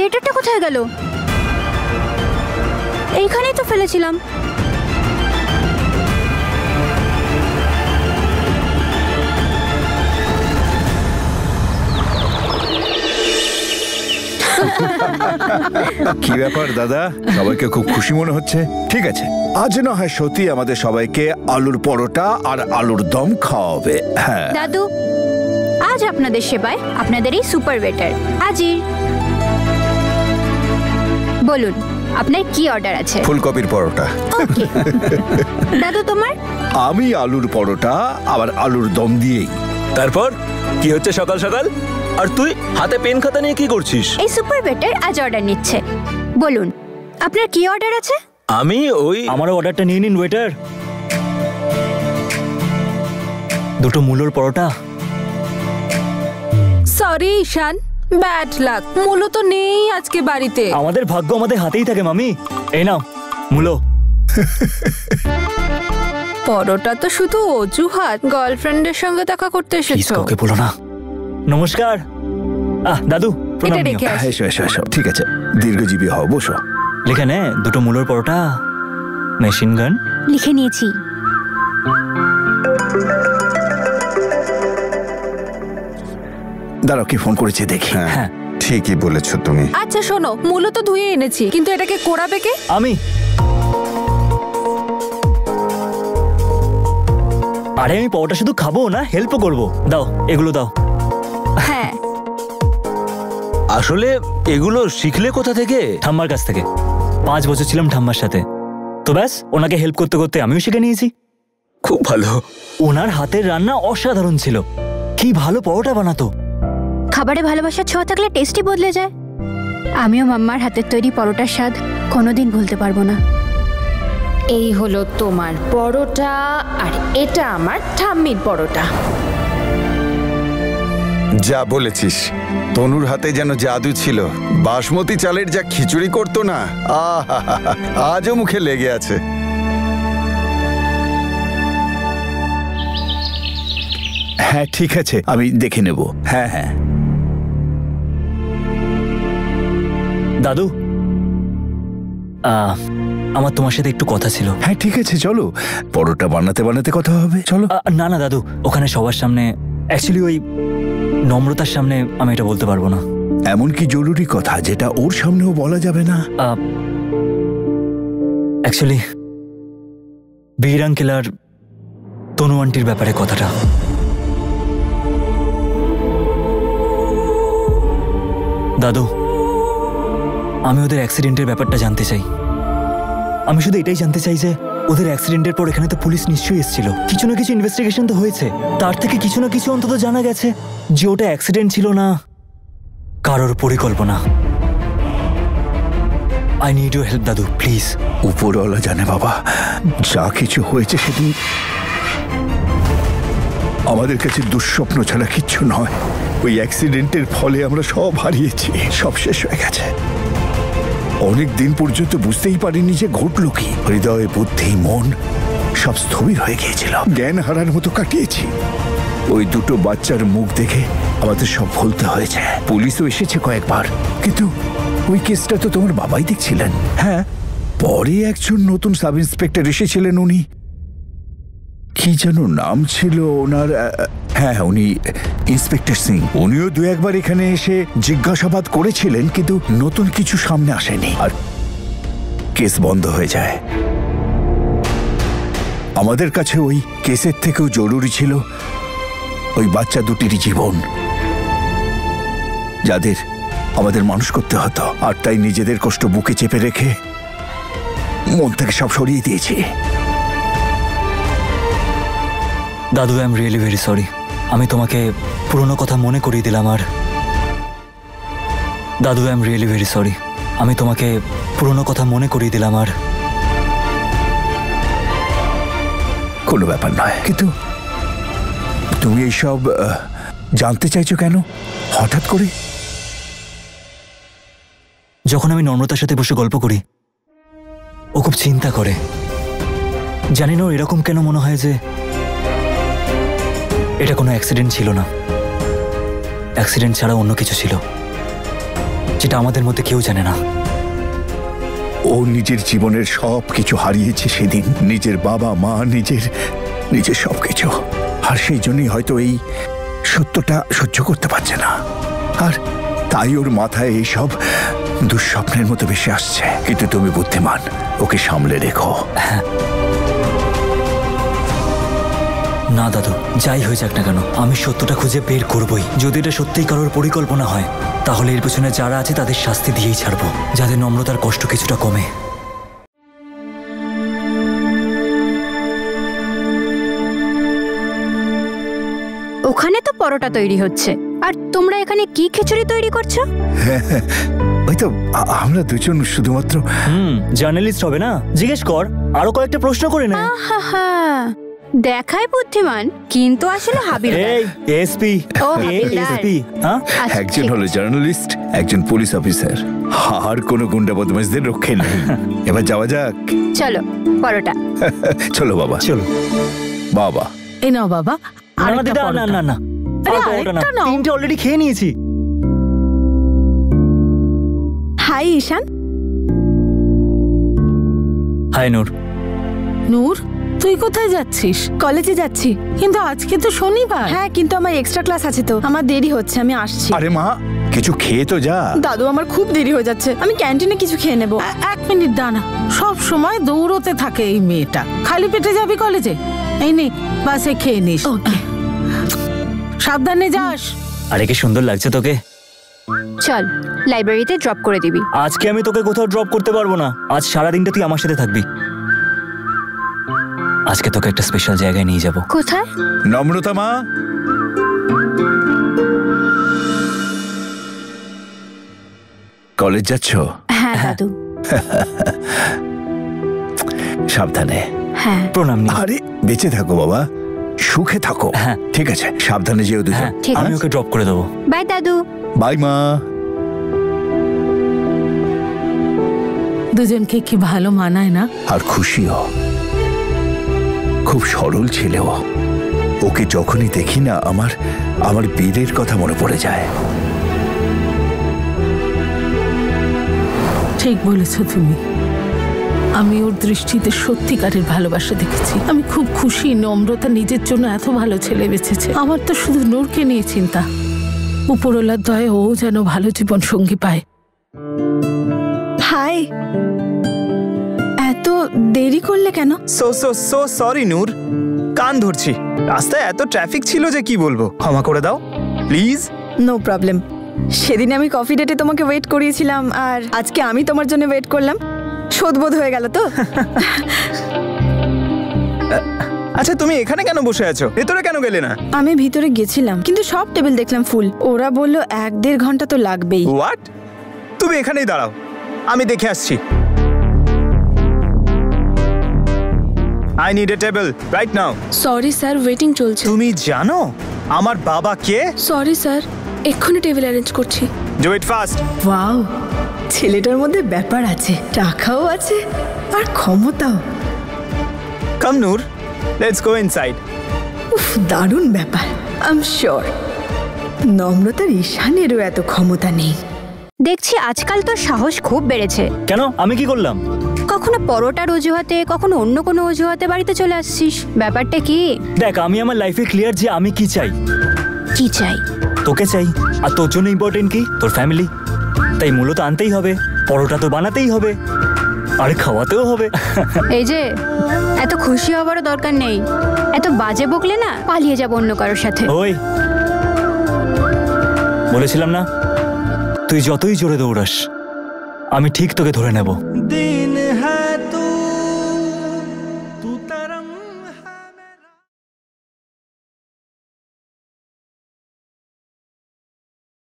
ওয়েটারটা কোথায় গেল? এইখানেই তো ফেলেছিলাম। কি ব্যাপার দাদা, সবাইকে খুব খুশি মনে হচ্ছে। ঠিক আছে, আজ না হয় সত্যি আমাদের সবাইকে আলুর পরোটা আর আলুর দম খাওয়াবে। হ্যাঁ দাদু, আজ আপনাদের সেবায় আপনাদের এই সুপার ওয়েটার হাজির। বলুন আপনার কি অর্ডার আছে? ফুলকপির পরোটা। ওকে দাদু, তোমার? আমি আলুর পরোটা আবার আলুর দম দিয়েই। তারপর কি হচ্ছে সকাল সকাল? আর তুই হাতে পেন খাতা নিয়ে কি করছিস? এই সুপার ওয়েটার আজ অর্ডার নিচ্ছে। বলুন আপনার কি অর্ডার আছে? আমি আমারও অর্ডারটা নিয়ে নিন ওয়েটার। দুটো মূলোর পরোটা। সরি ঈশান, ব্যাড লাক, মূলো তো নেই আজকে বাড়িতে। আমাদের ভাগ্য আমাদের হাতেই থাকে মামি। এই নাও মূলো। পরোটা তো শুধু অজুহাত, গার্লফ্রেন্ডের সঙ্গে দেখা করতে এসেছো। কাউকে বলো না। নমস্কার। দাদু প্রণাম। এটা রেখে আসি। এসো এসো এসো, ঠিক আছে, দীর্ঘজীবী হও, বসো। লিখে নে, দুটো মূলোর পরোটা, মেশিন গান। লিখে নিয়েছি। দাঁড়াও, কি ফোন করেছে দেখি। হ্যাঁ ঠিকই বলেছো তুমি। আচ্ছা শোনো, মূলো তো ধুয়ে এনেছি, কিন্তু এটাকে কোড়াবে কে? আমি। আরে আমি পরোটা শুধু খাবো না, হেল্পও করবো। দাও এগুলো দাও। হ্যাঁ আসলে এগুলো শিখলে কোথা থেকে? ঠাম্মার কাছ থেকে। 5 বছর ছিলাম ঠাম্মার সাথে, তো ব্যাস ওনাকে হেল্প করতে করতে আমিও শিখে নিয়েছি। খুব ভালো। ওনার হাতের রান্না অসাধারণ ছিল। কি ভালো পরোটা বানাতো। খাবারে ভালোবাসার ছোঁয়া থাকলে টেস্টই বদলে যায়। আমিও মাম্মার হাতের তৈরি পরোটার স্বাদ কোনোদিন ভুলতে পারবো না। এই হলো তোমার পরোটা, আর এটা আমার ঠাম্মির পরোটা। যা বলেছিস, তনুর হাতে যেন জাদু ছিল। বাসমতি চালের যা খিচুড়ি করতো না, আহা, আজও মুখে লেগে আছে। হ্যাঁ ঠিক আছে, আমি দেখে নেব। হ্যাঁ হ্যাঁ। দাদু, আমার তোমার সাথে একটু কথা ছিল। হ্যাঁ ঠিক আছে, চলো, পরোটা বানাতে বানাতে কথা হবে, চলো। না না দাদু, ওখানে সবার সামনে, অ্যাকচুয়ালি ওই নম্রতার সামনে আমি এটা বলতে পারবো না। এমন কি জরুরি কথা যেটা ওর সামনেও বলা যাবে না? অ্যাকচুয়ালি বীর আঙ্কেল আর তনু আন্টির ব্যাপারে কথাটা। দাদু, আমি ওদের অ্যাক্সিডেন্টের ব্যাপারটা জানতে চাই। আমি শুধু এটাই জানতে চাই যে ওদের অ্যাক্সিডেন্টের পর এখানে তো পুলিশ নিশ্চয়ই এসেছিল, কিছু না কিছু ইনভেস্টিগেশন তো হয়েছে, তার থেকে কিছু না কিছু অন্তত জানা গেছে যে ওটা অ্যাক্সিডেন্ট ছিল না, কারোর পরিকল্পনা। আই নিড ইউর হেল্প দাদু, প্লিজ। উপরওয়ালা জানে বাবা, যা কিছু হয়েছে সেদিন আমাদের কাছে দুঃস্বপ্ন ছাড়া কিচ্ছু নয়। ওই অ্যাক্সিডেন্টের ফলে আমরা সব হারিয়েছি, সব শেষ হয়ে গেছে। অনেক দিন পর্যন্ত বুঝতেই পারিনি যে ঘটলো কি। হৃদয়, বুদ্ধি, মন সব স্থবির হয়ে গিয়েছিল, জ্ঞান হারার মতো কাটিয়েছি। ওই দুটো বাচ্চার মুখ দেখে আমাদের সব ভুলতে হয়েছে। পুলিশও এসেছে কয়েকবার, কিন্তু ওই কেসটা তো তোমার বাবাই দেখছিলেন। হ্যাঁ, পরে একজন নতুন সাব ইন্সপেক্টর এসেছিলেন, উনি কি যেন নাম ছিল ওনার। হ্যাঁ, উনি ইন্সপেক্টর সিং। উনিও 2-1 বার এখানে এসে জিজ্ঞাসাবাদ করেছিলেন, কিন্তু নতুন কিছু সামনে আসেনি, আর কেস বন্ধ হয়ে যায়। আমাদের কাছে ওই কেসের থেকেও জরুরি ছিল ওই বাচ্চা দুটির জীবন, যাদের আমাদের মানুষ করতে হতো। আর তাই নিজেদের কষ্ট বুকে চেপে রেখে মন থেকে সব সরিয়ে দিয়েছি। দাদু, I am really very sorry. আমি তোমাকে পুরনো কথা মনে করিয়ে দিলাম। আর দাদু, I am really very sorry. আমি তোমাকে পুরনো কথা মনে করিয়ে দিলাম। আর কোনো ব্যাপার নয়, কিন্তু তুমি এইসব জানতে চাইছো কেন হঠাৎ করে? যখন আমি নম্রতার সাথে বসে গল্প করি, ও খুব চিন্তা করে। জানি না এরকম কেন মনে হয় যে এটা কোনো অ্যাক্সিডেন্ট ছিল না, অ্যাক্সিডেন্ট ছাড়া অন্য কিছু ছিল। যেটা আমাদের মধ্যে কেউ জানে না। ও নিজের জীবনের সব কিছু হারিয়েছে সেদিন, নিজের বাবা মা, নিজের সবকিছু। আর সেই জন্যই হয়তো এই সত্যটা সহ্য করতে পারছে না, আর তাই ওর মাথায় এইসব দুঃস্বপ্নের মতো বেশি আসছে। কিন্তু তুমি বুদ্ধিমান, ওকে সামলে রেখো। না দাদু, যাই হয়ে যাক না কেন, আমি সত্যটা খুঁজে বের করবই। যদি এটা সত্যিই কারোর পরিকল্পনা হয়, তাহলে এর পেছনে যারা আছে তাদের শাস্তি দিয়েই ছাড়বো, যাতে নম্রতার কষ্ট কিছুটা কমে। ওখানে তো পরোটা তৈরি হচ্ছে, আর তোমরা এখানে কি খিচুড়ি তৈরি করছো? ওই তো আমরা দুজন শুধুমাত্র। জার্নালিস্ট হবে না? জিজ্ঞেস কর, আরো কয়েকটা প্রশ্ন করে নে। আহা, দেখায় বুদ্ধিমান, কিন্তু আসলে হাবিলদার। এই এসপি, ও, হাবিলদার। এসপি, হ্যাঁ? আচ্ছা, একজন ঠিক হলো আছে। জার্নালিস্ট, একজন পুলিশ অফিসার, আর কোনো গুন্ডা বদমাশদের রক্ষে নেই। এবার যাওয়া যাক। চলো পরোটা। চলো বাবা, চলো। বাবা। এই নাও বাবা, না আরেকটা দিদা, না পরোটা। না না, আরে, আর পরোটা না, আরেকটা নাও। 3টে অলরেডি খেয়ে নিয়েছি। হাই ঈশান। হাই নূর। নূর, তুই কোথায় যাচ্ছিস? কলেজে যাচ্ছি। কিন্তু আজকে তো শনিবার। হ্যাঁ, কিন্তু আমার এক্সট্রা ক্লাস আছে তো, আমার দেরি হচ্ছে, আমি আসছি। আরে মা, কিছু খেয়ে তো যা। দাদু, আমার খুব দেরি হয়ে যাচ্ছে, আমি ক্যান্টিনে কিছু খেয়ে নেব। 1 মিনিট দাঁড়া, সব সময় দৌড়তে থাকে এই মেয়েটা। খালি পেটে যাবি কলেজে? এই নে, বাসে খেয়ে নিস। ওকে। সাবধানে যাস। আরে কি সুন্দর লাগছে তোকে। চল, লাইব্রেরিতে ড্রপ করে দিবি। আজকে আমি তোকে কোথাও ড্রপ করতে পারবো না। আজ সারাদিনটা তুই আমার সাথে থাকবি। আজকে তোকে একটা স্পেশাল জায়গায় নিয়ে যাব। কোথায়? নম্রতা মা, কলেজ যাচ্ছ? হ্যাঁ দাদু। সাবধানে। হ্যাঁ। প্রণাম নি। আরে বেঁচে থাকো বাবা, সুখে থাকো। হ্যাঁ। ঠিক আছে, সাবধানে যেও দুজন। হ্যাঁ, ঠিক আমি আছে। ওকে ড্রপ করে দেবো। বাই দাদু। বাই মা। দুজনকে কি ভালো মানায় না? আর খুশিও, খুব সরল ছেলেও। ওকে যখনই দেখি না আমার বীরের কথা মনে পড়ে যায়। ঠিক বলেছ তুমি। আমি ওর দৃষ্টিতে সত্যিকারের ভালোবাসা দেখেছি। আমি খুব খুশি নম্রতা নিজের জন্য এত ভালো ছেলে বেঁচেছে। আমার তো শুধু নূরকে নিয়ে চিন্তা। উপরওয়ালার দয়ে ও যেন ভালো জীবন সঙ্গী পায়। হাই, এত দেরি করলে কেন? সো সরি নূর, কান ধরছি। রাস্তায় এত ট্রাফিক ছিল যে কি বলবো, ক্ষমা করে দাও প্লিজ। No problem. সেদিন আমি কফি ডেটে তোমাকে ওয়েট করিয়েছিলাম, আর আজকে আমি তোমার জন্য ওয়েট করলাম। শোধবোধ হয়ে গেল তো? আচ্ছা, তুমি এখানে কেন বসে আছো? ভেতরে কেন গেলে না? আমি ভিতরে গেছিলাম, কিন্তু সব টেবিল দেখলাম ফুল। ওরা বললো 1-1.5 ঘন্টা তো লাগবেই। হোয়াট? তুমি এখানেই দাঁড়াও, আমি দেখে আসছি। I need a table right now. Sorry sir, waiting চলছে। তুমি জানো আমার বাবা কে? সরি স্যার, এক্ষুনি টেবিল অ্যারেঞ্জ করছি। Do it fast. ওয়াও, ছেলেটার মধ্যে ব্যাপার আছে, টাকাও আছে আর ক্ষমতাও। কাম নূর, লেটস গো ইনসাইড। উফ, দারুণ ব্যাপার। আই এম শিওর নম্রতার ঈশানেরও এত ক্ষমতা নেই। দেখছি আজকাল তোর সাহস খুব বেড়েছে। কেন? আমি কি করলাম? কখনো পরোটার অজুহাতে, কখনো অন্য কোনো অজুহাতে বাড়িতে চলে আসছিস। ব্যাপারটা কি? দেখ, আমি আমার লাইফে ক্লিয়ার যে আমি কি চাই। কি চাই? তোকে চাই, আর তোর জন্য ইম্পর্টেন্ট কি? তোর ফ্যামিলি। তাই মূলত আনতেই হবে, পরোটা তো বানাতেই হবে, আর খাওয়াতেও হবে। এই যে, এত খুশি হবারও দরকার নেই। এত বাজে বকলে না, পালিয়ে যাবো অন্য কারোর সাথে। ওই বলেছিলাম না, তুই যতই জোরে দৌড়াস আমি ঠিক তোকে ধরে নেব। दिन है तू